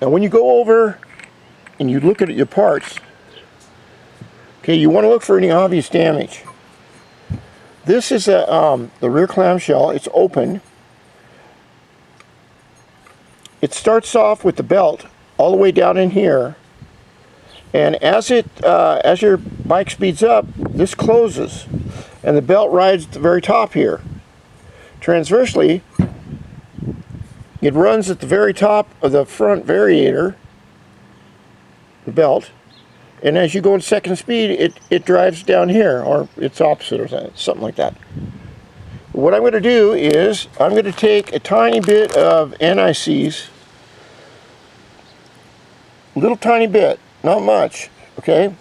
Now when you go over and you look at your parts, okay, you want to look for any obvious damage. This is the rear clamshell. It's open. It starts off with the belt all the way down in here, and as your bike speeds up, this closes, and the belt rides at the very top here. Transversely, it runs at the very top of the front variator, the belt, and as you go in second speed, it drives down here, or it's opposite or something like that. What I'm going to do is I'm going to take a tiny bit of NICs, little tiny bit, not much, okay,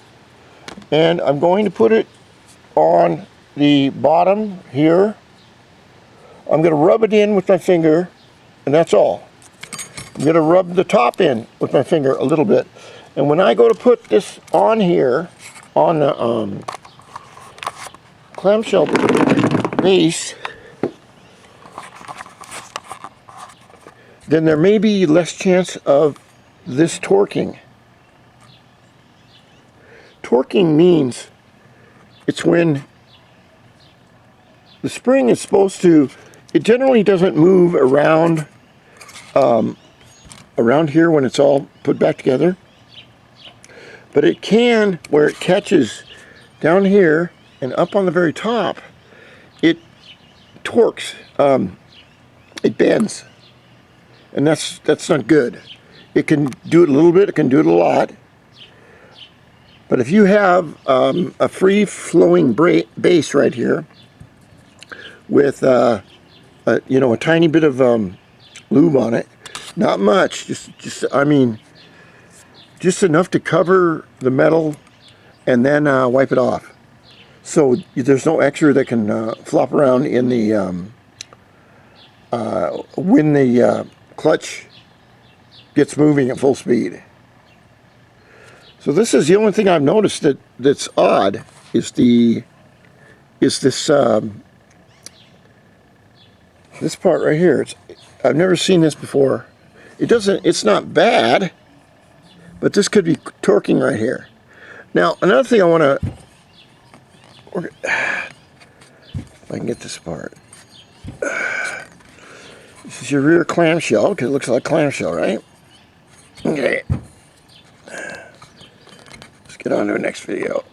and I'm going to put it on the bottom here. I'm going to rub it in with my finger, and that's all. I'm going to rub the top in with my finger a little bit, and when I go to put this on here on the clamshell base, then there may be less chance of this torquing. Torquing means it's when the spring is supposed to, it generally doesn't move around around here when it's all put back together, but it can, where it catches down here and up on the very top, it torques, it bends, and that's not good. It can do it a little bit, it can do it a lot, but if you have a free-flowing base right here with a tiny bit of lube on it, not much, just enough to cover the metal, and then wipe it off, so there's no extra that can flop around in the when the clutch gets moving at full speed. So this is the only thing I've noticed that's odd is this this part right here. I've never seen this before. It's not bad, but this could be torquing right here. Now another thing I want to, if I can get this part. This is your rear clamshell, because it looks like a clamshell, right? Okay. Let's get on to the next video.